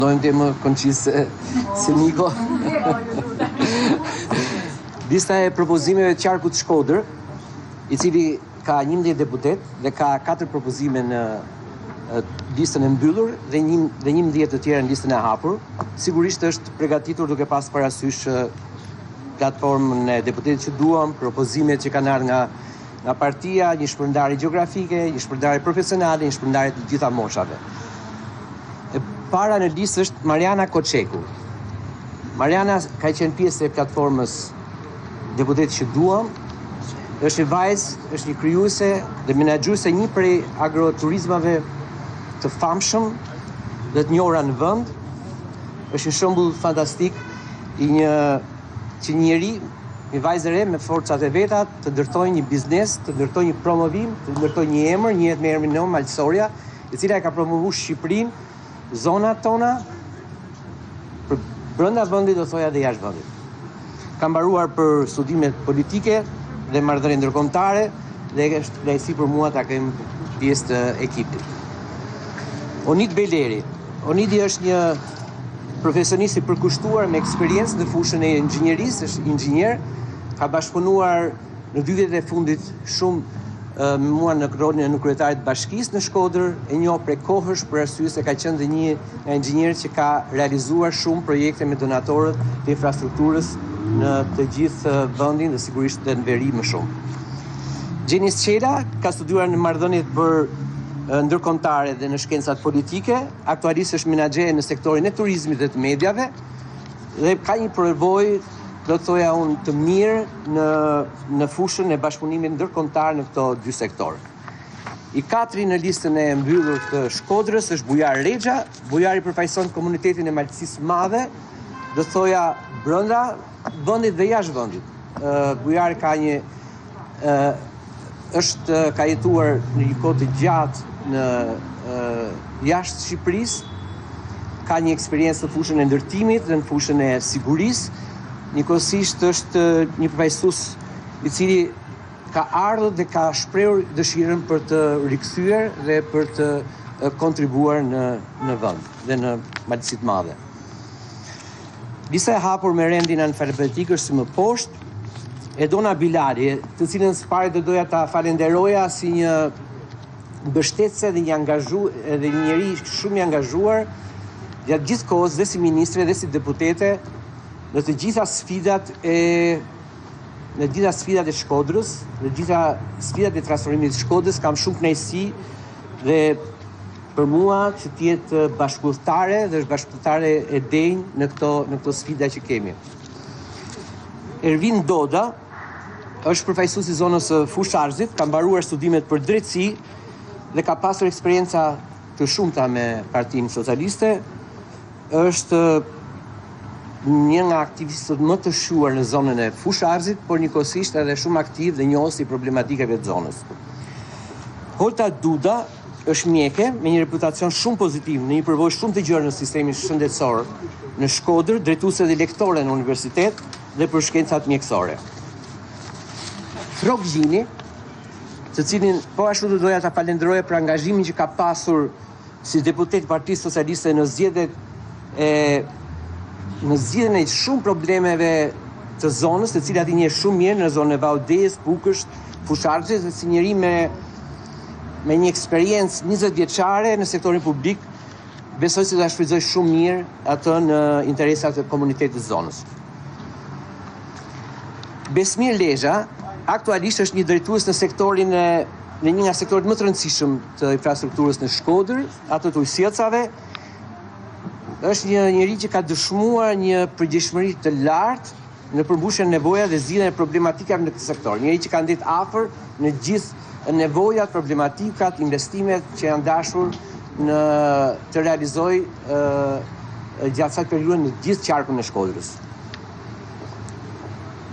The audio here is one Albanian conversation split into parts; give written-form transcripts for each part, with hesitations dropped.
Dojmë të më konqisë se Niko. Lista e propozimeve të qarkut Shkodër, i cili ka 11 deputet dhe ka 4 propozime në listën e mbyllur dhe 11 të tjera në listën e hapur, sigurisht është përgatitur duke pas parasysh platformën e deputetit që duam, propozimet që kanë ardhur nga partia, një shpërndarje gjeografike, një shpërndarje profesionale, një shpërndarje të gjitha moshave. E para në listë është Mariana Koçeku. Mariana ka qenë pjesë e platformës deputetit që duam, është një vajzë, është një krijuese dhe menaxhuese një prej agroturizmave të famshëm dhe të njohura në vend. Është një shembull fantastik i që njeri, një vajzë e re me forcat e veta të ndërtojë një biznes, të ndërtojë një promovim, të ndërtojë një emër, njihet me emrin Neom Malsoria, e cila e ka promovuar Shqipërinë, zonat tona, për brenda vendit do thoja dhe jashtë vendit. Ka mbaruar për studimet politike dhe marrëdhënie ndërkombëtare dhe është kënaqësi për mua ta kem pjesë të ekipit. Onid Beleri. Onidi është një profesionist i përkushtuar me eksperiencë në fushën e inxhinierisë, është inxhinier, ka bashkëpunuar në 2 vjet e fundit shumë me mua në rolin e kryetarit të bashkisë në Shkodër, e njoh prej kohësh për arsye se ka qenë dhe një nga inxhinierët që ka realizuar shumë projekte me donatorët të infrastrukturës në të gjithë vendin dhe sigurisht dhe në veri më shumë. Gjenis Qela ka studiuar në marrëdhëniet ndërkombëtare dhe në shkencat politike, aktualisht është menaxhere në sektorin e turizmit dhe të mediave dhe ka një përvojë, do të thoja unë, të mirë në fushën e bashkëpunimit ndërkombëtar në këto 2 sektorë. I 4 në listën e mbyllur të Shkodrës është Bujar Rexha. Bujari përfaqëson komunitetin e Malësisë Madhe, do të thoja brenda vendit dhe jashtë vendit. Bujari ka ka jetuar në një kohë të gjatë në jashtë Shqipërisë, ka një eksperiencë në fushën e ndërtimit dhe në fushën e sigurisë. Njëkohësisht është një përfaqësues i cili ka ardhur dhe ka shprehur dëshirën për të rikthyer dhe për të kontribuar në vend dhe në Malësitë Madhe. Lista e hapur me rendin analfabetik është si më poshtë, Edona Bilali, të cilën së pari do doja ta falenderoja si një mbështetëse dhe një njeri shumë i angazhuar gjatë gjithë kohës dhe si ministre dhe si deputete në të gjitha sfidat e Shkodrës, në të gjitha sfidat e transformimit të Shkodrës, kam shumë kënaqësi dhe për mua që të jetë bashkëpunëtare dhe është bashkëpunëtare e denjë në këto sfida që kemi. Ervin Doda është përfaqësues i zonës së Fusharzit, ka mbaruar studimet për drejtësi dhe ka pasur eksperienca të shumta me Partinë Socialiste. Është një nga aktivistët më të shuar në zonën e Fusharzit, por njëkohësisht edhe shumë aktiv dhe njohës i problematikave të zonës. Holta Duda është mjeke me një reputacion shumë pozitiv në një përvojë shumë të gjerë në sistemin shëndetësor në Shkodër, drejtuese dhe lektore në universitet dhe për shkencat mjekësore. Frok Gjini, të cilin po ashtu do doja ta falenderoja për angazhimin që ka pasur si deputet Partisë Socialiste në zgjidhjen e shumë problemeve të zonës, të cilat i njeh shumë mirë në zonën e Vaudës, Bukësht, Fusharzit, dhe si njeri me një eksperiencë 20 vjeçare në sektorin publik, besoj se do ta shfrytëzoj shumë mirë atë në interesat e komunitetit të zonës. Besmir Lezha aktualisht është një drejtues në një nga sektorët më të rëndësishëm të infrastrukturës në Shkodër, ato të ujësjellcave. Është një njeri që ka dëshmuar një përgjegjësi të lartë në përmbushjen e nevojave dhe zgjidhjen e problematikave në këtë sektor. Njeri që ka ndetë afër në gjithë nevojat, problematikat, investimet që janë dashur të realizojë gjatë kësaj periudhe në gjithë qarkun e Shkodrës.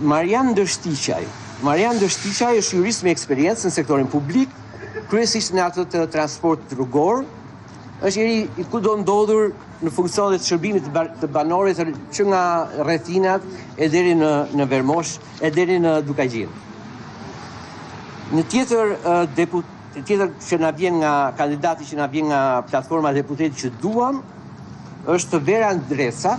Marian Dështiqaj. Marian Dështiqaj është jurist me eksperiencë në sektorin publik, kryesisht në atë të transportit rrugor. Është njeri i kudo ndodhur në funksionet të shërbimit të banorit që nga rrethinat e deri në Vermosh e deri në Dukajgjin. Një tjetër që na vjen nga kandidati që na vjen nga platforma deputetit që duam është Vera Ndresa,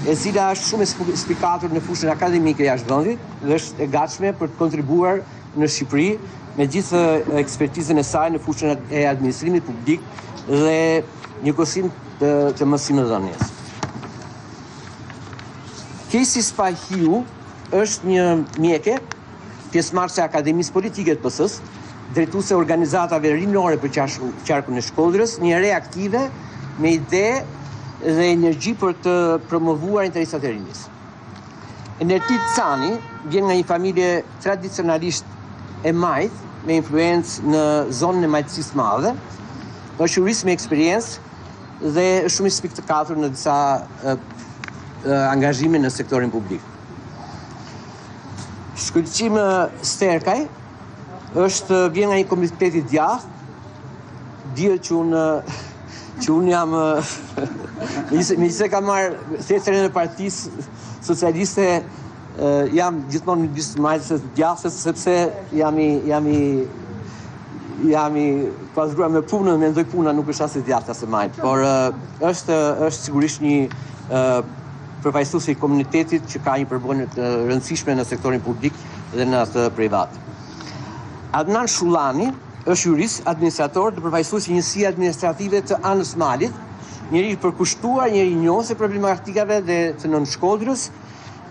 e cila është shumë spikatur në fushën akademike jashtë vendit dhe është e gatshme për të kontribuar në Shqipëri me gjithë ekspertizën e saj në fushën e administrimit publik dhe njëkohësim të mësimdhënies. Kesi Spahiu është një mjeke, pjesëmarrëse e Akademisë Politike të PS-s, drejtuese organizatave rinore për qarkun e Shkodrës, një re aktive me ide dhe energji për të promovuar interesat e rinjës. Enertit Cani vjen nga një familje tradicionalisht e majt, me influencë në zonën e majtësisë madhe, është jurist me eksperiencë dhe është shumë i spikatur në disa angazhime në sektorin publik. Shkëlqim Sterkaj vjen nga një komiteti djathtë, dihet që unë jam me se kam marrë thesërën e Partisë Socialiste, jam gjithmonë midis majtëses të djathtës sepse jam i pasur me punën, mendoj puna nuk është as e djathtë as e majtë, por është sigurisht një përfaqësues i komunitetit që ka një përbërje të rëndësishme në sektorin publik dhe në atë privat. Adnan Shullani është jurist administrator dhe përfaqësues i njësie administrative të Anës Malit, njëri i përkushtuar, njëri i njohës problematikave dhe të nën Shkodrës,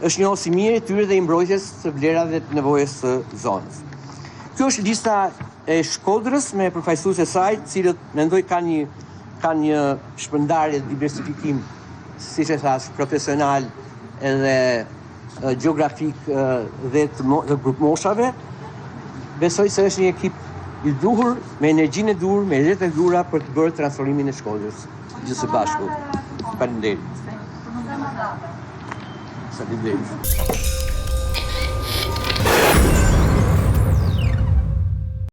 është njohës i mirë i tyre dhe i mbrojtjes të vlerave dhe të nevojës së zonës. Kjo është lista e Shkodrës me përfaqësues e saj, të cilët mendoj kanë një shpërndarje diversifikim, siç e thash, profesional edhe geografik dhe të grup moshave. Besoj se është një ekip i duhur, me energjinë e duhur, me idetë e duhura për të bërë transformimin e Shkodrës. Gjithë së bashku. Faleminderit. Faleminderit.